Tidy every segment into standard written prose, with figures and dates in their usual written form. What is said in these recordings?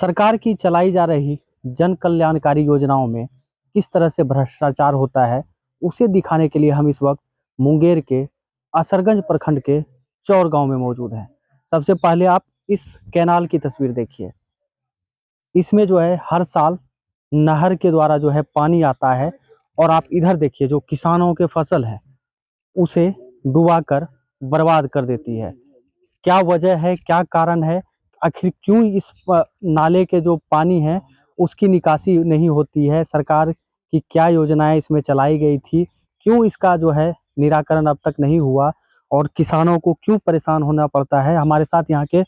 सरकार की चलाई जा रही जन कल्याणकारी योजनाओं में किस तरह से भ्रष्टाचार होता है, उसे दिखाने के लिए हम इस वक्त मुंगेर के असरगंज प्रखंड के चौर गांव में मौजूद हैं। सबसे पहले आप इस कैनाल की तस्वीर देखिए। इसमें जो है हर साल नहर के द्वारा जो है पानी आता है और आप इधर देखिए, जो किसानों के फसल है उसे डुबाकर बर्बाद कर देती है। क्या वजह है, क्या कारण है, आखिर क्यों इस नाले के जो पानी है उसकी निकासी नहीं होती है? सरकार की क्या योजनाएं इसमें चलाई गई थी, क्यों इसका जो है निराकरण अब तक नहीं हुआ और किसानों को क्यों परेशान होना पड़ता है? हमारे साथ यहाँ के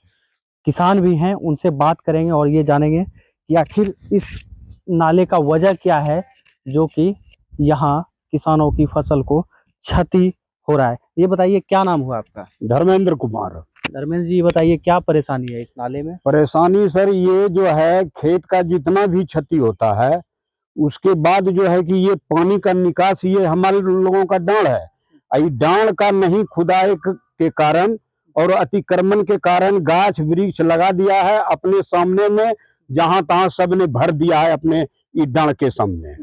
किसान भी हैं, उनसे बात करेंगे और ये जानेंगे कि आखिर इस नाले का वजह क्या है जो कि यहाँ किसानों की फसल को क्षति हो रहा है। ये बताइए, क्या नाम हुआ आपका? धर्मेंद्र कुमार। धर्मेंद्र जी, बताइए क्या परेशानी है इस नाले में? परेशानी सर ये जो है, खेत का जितना भी क्षति होता है उसके बाद जो है कि ये पानी का निकास, ये हमारे लोगों का डांड है। ये डांड का नहीं खुदाई के कारण और अतिक्रमण के कारण गाछ वृक्ष लगा दिया है अपने सामने में, जहां तहां सबने भर दिया है अपने इस डांड के सामने।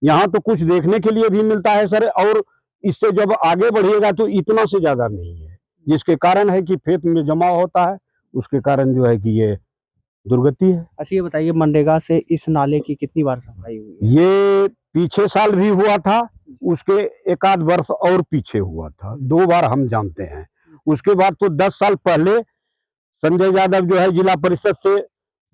यहाँ तो कुछ देखने के लिए भी मिलता है सर, और इससे जब आगे बढ़िएगा तो इतना से ज्यादा नहीं है, जिसके कारण है कि खेत में जमा होता है, उसके कारण जो है कि ये दुर्गति है। अच्छा, ये बताइए, मनरेगा से इस नाले की कितनी बार सफाई हुई है? ये पीछे साल भी हुआ था, उसके एक आध वर्ष और पीछे हुआ था, 2 बार हम जानते हैं। उसके बाद तो 10 साल पहले संजय यादव जो है जिला परिषद से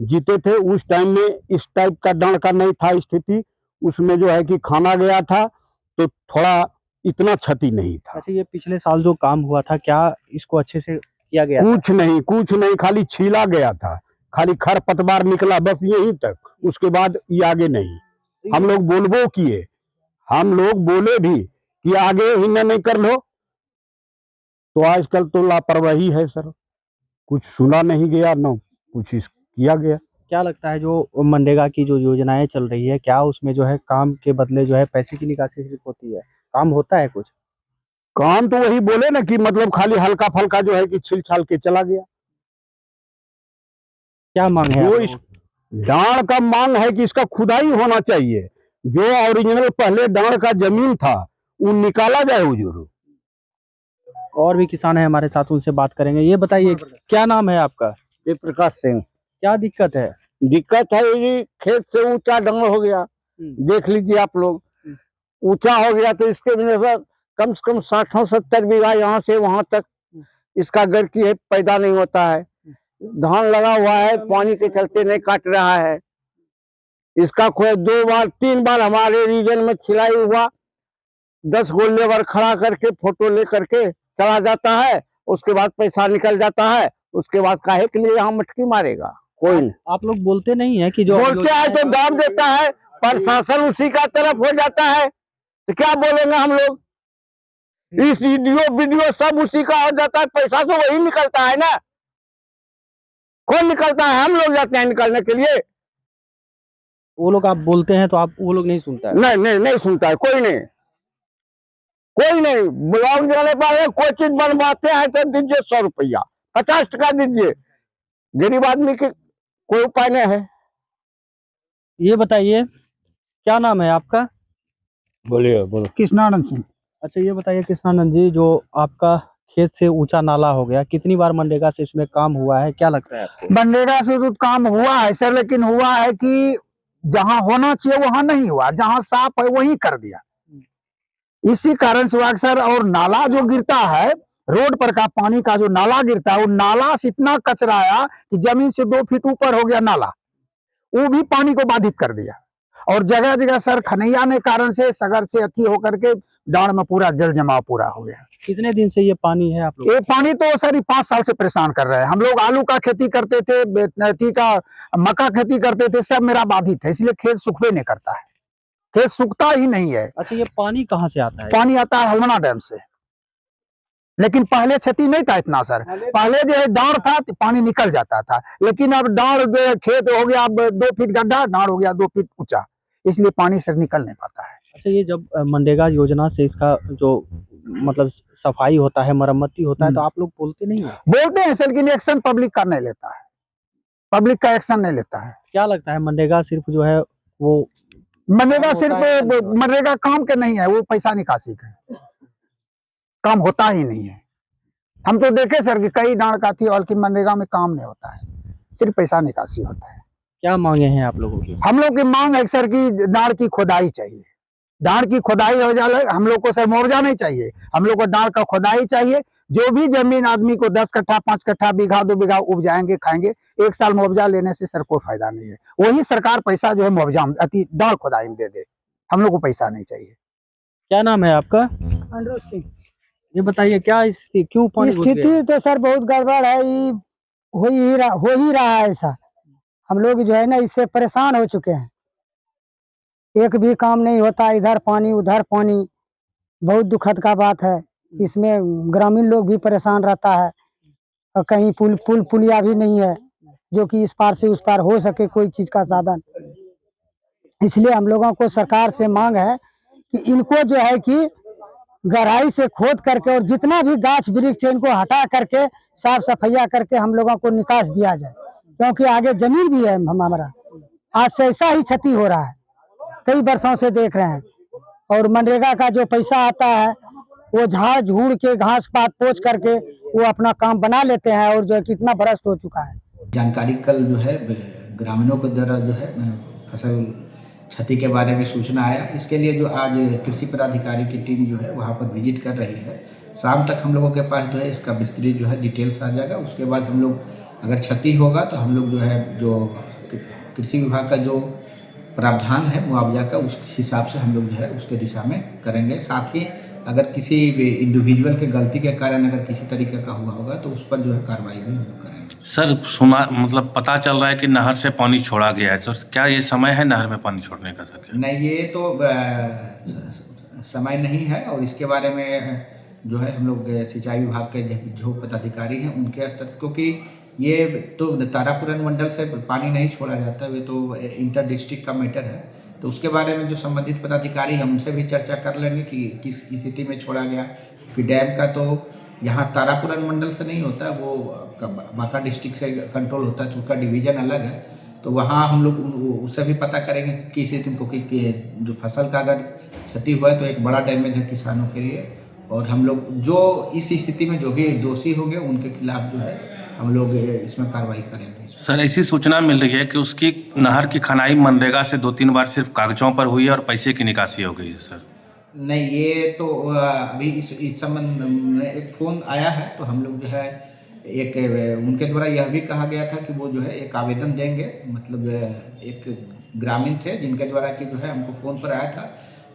जीते थे, उस टाइम में इस टाइप का डांड का नहीं था स्थिति, उसमें जो है कि खाना गया था तो थोड़ा इतना क्षति नहीं था। अच्छा, ये पिछले साल जो काम हुआ था, क्या इसको अच्छे से किया गया था? कुछ नहीं, खाली छीला गया था, खाली खर पतवार निकला बस यहीं तक, उसके बाद ये आगे नहीं। हम लोग बोलबो किए, हम लोग बोले भी कि आगे ही नहीं कर लो, तो आजकल तो लापरवाही है सर, कुछ सुना नहीं गया, न कुछ किया गया। क्या लगता है, जो मनरेगा की जो योजनाएं चल रही है, क्या उसमें जो है काम के बदले जो है पैसे की निकासी सिर्फ होती है, काम होता है कुछ? काम तो वही बोले ना कि मतलब खाली हल्का फल्का जो है कि छिल छाल के चला गया। क्या मांग है जो आप इस लोगों की? डांड का मांग है कि इसका खुदाई होना चाहिए, जो ओरिजिनल पहले डांड का जमीन था वो निकाला जाए हुजूर। और भी किसान है हमारे साथ, उनसे बात करेंगे। ये बताइए, क्या नाम है आपका? ये प्रकाश सिंह। क्या दिक्कत है? दिक्कत है ये खेत से ऊंचा डांड हो गया, देख लीजिए आप लोग, ऊंचा हो गया तो इसके वजह से कम 60-70 बीघा यहाँ से वहां तक इसका गर्की है, पैदा नहीं होता है। धान लगा हुआ है, पानी के चलते नहीं काट रहा है। इसका कोई 2 बार 3 बार हमारे रीजन में खिलाई हुआ, 10 गो लेबर खड़ा करके फोटो ले करके चला जाता है, उसके बाद पैसा निकल जाता है, उसके बाद काहे के लिए यहाँ मटकी मारेगा कोई नहीं। आप लोग बोलते नहीं है कि जो बोलते हैं तो दाम देता है, प्रशासन उसी का तरफ हो जाता है, तो क्या बोलेंगे हम लोग। इस वीडियो सब उसी का हो जाता है, पैसा तो वही निकलता है ना, कौन निकलता है? हम लोग जाते हैं निकलने के लिए। वो लोग आप बोलते हैं तो आप, वो लोग नहीं सुनता है? नहीं सुनता है, कोई नहीं ब्लॉक जाने पर कोई चीज बनवाते हैं तो दीजिए 100 रुपया, 50 टका दीजिए, गरीब आदमी के कोई उपाय नहीं है। ये बताइए, क्या नाम है आपका? बोलो। कृष्णानंद सिंह। अच्छा, ये बताइए कृष्णानंद जी, जो आपका खेत से ऊंचा नाला हो गया, कितनी बार मनरेगा से इसमें काम हुआ है, क्या लगता है आपको? मनरेगा से तो काम हुआ है सर, लेकिन हुआ है कि जहां होना चाहिए वहां नहीं हुआ, जहां साफ है वहीं कर दिया। इसी कारण से अक्सर, और नाला जो गिरता है, रोड पर का पानी का जो नाला गिरता है, वो नाला से इतना कचरा आया कि जमीन से 2 फीट ऊपर हो गया नाला, वो भी पानी को बाधित कर दिया। और जगह जगह सर खनैया ने कारण से सगर से अति होकर के डांड में पूरा जल जमाव पूरा हो गया। कितने दिन से ये पानी है आप लोग? ये पानी तो सर 5 साल से परेशान कर रहे हैं। हम लोग आलू का खेती करते थे, मक्का खेती करते थे, सब मेरा बाधित है, इसलिए खेत सूखबे नहीं करता है, खेत सूखता ही नहीं है। अच्छा, ये पानी कहाँ से आता है? पानी आता है हलमना डैम से, लेकिन पहले क्षति नहीं था इतना सर। पहले जो है डांड था तो पानी निकल जाता था, लेकिन अब डांड जो है खेत हो गया, अब 2 फीट गड्ढा, डांड हो गया 2 फीट ऊंचा, इसलिए पानी सर निकल नहीं पाता है। अच्छा, ये जब मनरेगा योजना से इसका जो मतलब सफाई होता है, मरम्मती होता है, तो आप लोग बोलते नहीं है? बोलते हैं सर, लेकिन एक्शन पब्लिक का नहीं लेता है। पब्लिक का एक्शन नहीं लेता है। क्या लगता है मनरेगा सिर्फ जो है वो मनरेगा होता सिर्फ है? मनरेगा काम के नहीं है, वो पैसा निकासी का है। काम होता ही नहीं है। हम तो देखे सर कि कई डांड का थी और कि मनरेगा में काम नहीं होता है, सिर्फ पैसा निकासी होता है। क्या मांगे हैं आप लोगों की? हम लोग की मांग है सर की डांड की खोदाई चाहिए, डांड की खोदाई हो जाए। हम लोग को सर मुआवजा नहीं चाहिए, हम लोग को डांड का खोदाई चाहिए। जो भी जमीन आदमी को 10 कट्ठा 5 कट्ठा बीघा 2 बीघा उपजाएंगे खाएंगे, 1 साल मुआवजा लेने से सर कोई फायदा नहीं है। वही सरकार पैसा जो है मुआवजा अति डांड खोदाई में दे दे, हम लोग को पैसा नहीं चाहिए। क्या नाम है आपका? अनुरोध सिंह। ये बताइए क्या स्थिति, क्यों पानी घुस गया? स्थिति तो सर बहुत गड़बड़ है, ये हो ही रहा है ऐसा। हम लोग जो है ना इससे परेशान हो चुके हैं, एक भी काम नहीं होता, इधर पानी उधर पानी, बहुत दुखद का बात है। इसमें ग्रामीण लोग भी परेशान रहता है और कहीं पुलिया भी नहीं है जो कि इस पार से उस पार हो सके कोई चीज का साधन। इसलिए हम लोगों को सरकार से मांग है कि इनको जो है कि गहराई से खोद करके और जितना भी गाछ वृक्ष है इनको हटा करके साफ सफाइया करके हम लोगों को निकास दिया जाए, क्योंकि आगे जमीन भी है हमारा। आज से ऐसा ही क्षति हो रहा है, कई वर्षों से देख रहे हैं। और मनरेगा का जो पैसा आता है वो झाड़ झूड़ के घास पात पोछ करके वो अपना काम बना लेते हैं और जो है कितना भ्रष्ट हो चुका है। जानकारी कल जो है ग्रामीणों के द्वारा जो है फसल क्षति के बारे में सूचना आया। इसके लिए जो आज कृषि पदाधिकारी की टीम जो है वहाँ पर विजिट कर रही है। शाम तक हम लोगों के पास जो है इसका विस्तृत जो है डिटेल्स आ जाएगा। उसके बाद हम लोग अगर क्षति होगा तो हम लोग जो है जो कृषि विभाग का जो प्रावधान है मुआवजा का, उस हिसाब से हम लोग जो है उसके दिशा में करेंगे। साथ ही अगर किसी इंडिविजुअल के गलती के कारण अगर किसी तरीके का हुआ होगा तो उस पर जो है कार्रवाई भी हम लोग करेंगे। सर सुना मतलब पता चल रहा है कि नहर से पानी छोड़ा गया है, सर क्या ये समय है नहर में पानी छोड़ने का? सर नहीं, ये तो समय नहीं है और इसके बारे में जो है हम लोग सिंचाई विभाग के जो पदाधिकारी हैं उनके स्तर से, क्योंकि ये तो तारापुर मंडल से पानी नहीं छोड़ा जाता, ये तो इंटर डिस्ट्रिक्ट का मैटर है। तो उसके बारे में जो संबंधित पदाधिकारी हैं उनसे भी चर्चा कर लेंगे कि किस स्थिति में छोड़ा गया। कि डैम का तो यहाँ तारापुर मंडल से नहीं होता, वो बांका डिस्ट्रिक्ट से कंट्रोल होता है, उसका डिवीज़न अलग है। तो वहाँ हम लोग उससे भी पता करेंगे कि किस स्थिति में, क्योंकि जो फसल का अगर क्षति हुआ है तो एक बड़ा डैमेज है किसानों के लिए। और हम लोग जो इस स्थिति में जो भी दोषी होंगे उनके खिलाफ जो है हम लोग इसमें कार्रवाई करेंगे। सर ऐसी सूचना मिल रही है कि उसकी नहर की खनाई मनरेगा से 2-3 बार सिर्फ कागजों पर हुई है और पैसे की निकासी हो गई है। सर नहीं, ये तो अभी इस संबंध में एक फ़ोन आया है, तो हम लोग जो है एक उनके द्वारा यह भी कहा गया था कि वो जो है एक आवेदन देंगे। मतलब एक ग्रामीण थे जिनके द्वारा कि जो है हमको फ़ोन पर आया था,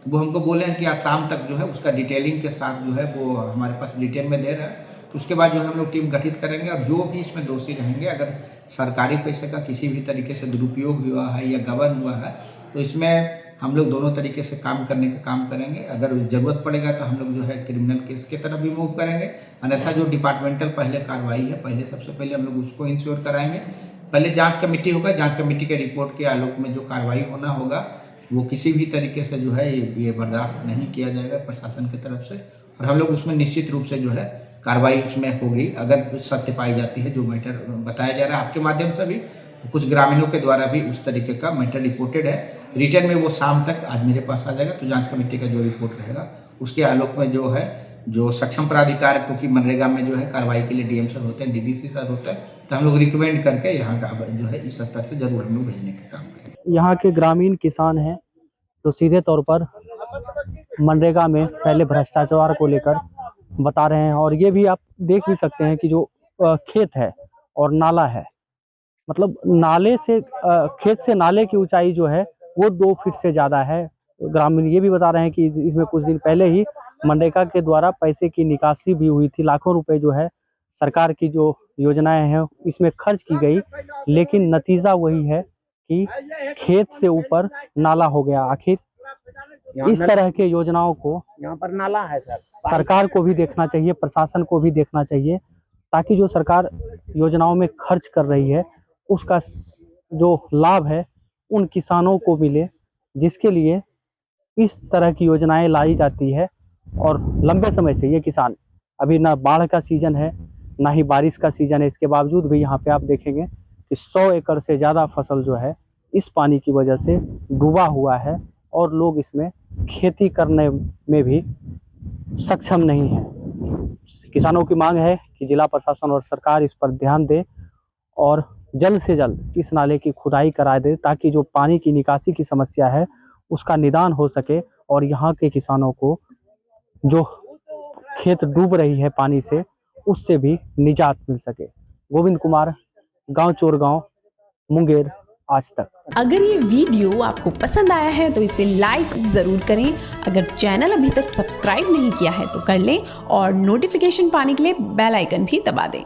तो वो हमको बोले हैं कि आज शाम तक जो है उसका डिटेलिंग के साथ जो है वो हमारे पास डिटेल में दे रहा है। तो उसके बाद जो है हम लोग टीम गठित करेंगे और जो भी इसमें दोषी रहेंगे, अगर सरकारी पैसे का किसी भी तरीके से दुरुपयोग हुआ है या गबन हुआ है तो इसमें हम लोग दोनों तरीके से काम करने का काम करेंगे। अगर ज़रूरत पड़ेगा तो हम लोग जो है क्रिमिनल केस की तरफ भी मूव करेंगे, अन्यथा जो डिपार्टमेंटल पहले कार्रवाई है पहले सबसे पहले हम लोग उसको इंश्योर कराएंगे। पहले जांच कमेटी होगा, जांच कमेटी के रिपोर्ट के आलोक में जो कार्रवाई होना होगा वो किसी भी तरीके से जो है ये बर्दाश्त नहीं किया जाएगा प्रशासन की तरफ से। और हम लोग उसमें निश्चित रूप से जो है कार्रवाई उसमें होगी अगर सत्य पाई जाती है। जो मैटर बताया जा रहा है आपके माध्यम से भी, कुछ ग्रामीणों के द्वारा भी उस तरीके का मैटर रिपोर्टेड है। रिटर्न में वो शाम तक आज मेरे पास आ जाएगा, तो जांच कमेटी का जो रिपोर्ट रहेगा उसके आलोक में जो है जो सक्षम प्राधिकार, क्योंकि मनरेगा में जो है कार्रवाई के लिए डीएम सर होते हैं, डीडीसी सर होता है, तो हम लोग रिकमेंड करके यहाँ का जो है इस स्तर से जरूर हम लोग भेजने का काम करेंगे। यहाँ के ग्रामीण किसान हैं तो सीधे तौर पर मनरेगा में फैले भ्रष्टाचार को लेकर बता रहे हैं। और ये भी आप देख भी सकते हैं कि जो खेत है और नाला है, मतलब नाले से खेत से नाले की ऊंचाई जो है वो 2 फीट से ज़्यादा है। ग्रामीण ये भी बता रहे हैं कि इसमें कुछ दिन पहले ही मनरेगा के द्वारा पैसे की निकासी भी हुई थी, लाखों रुपए जो है सरकार की जो योजनाएं हैं इसमें खर्च की गई, लेकिन नतीजा वही है कि खेत से ऊपर नाला हो गया। आखिर इस तरह के योजनाओं को यहाँ पर नाला है सर, सरकार को भी देखना चाहिए, प्रशासन को भी देखना चाहिए, ताकि जो सरकार योजनाओं में खर्च कर रही है उसका जो लाभ है उन किसानों को मिले, जिसके लिए इस तरह की योजनाएं लाई जाती है। और लंबे समय से ये किसान, अभी ना बाढ़ का सीजन है ना ही बारिश का सीजन है, इसके बावजूद भी यहाँ पे आप देखेंगे कि 100 एकड़ से ज़्यादा फसल जो है इस पानी की वजह से डूबा हुआ है और लोग इसमें खेती करने में भी सक्षम नहीं है। किसानों की मांग है कि जिला प्रशासन और सरकार इस पर ध्यान दे और जल्द से जल्द इस नाले की खुदाई करा दे, ताकि जो पानी की निकासी की समस्या है उसका निदान हो सके और यहाँ के किसानों को जो खेत डूब रही है पानी से उससे भी निजात मिल सके। गोविंद कुमार, गांव चोरगांव, मुंगेर, आज तक। अगर ये वीडियो आपको पसंद आया है तो इसे लाइक ज़रूर करें। अगर चैनल अभी तक सब्सक्राइब नहीं किया है तो कर लें और नोटिफिकेशन पाने के लिए बेल आइकन भी दबा दें।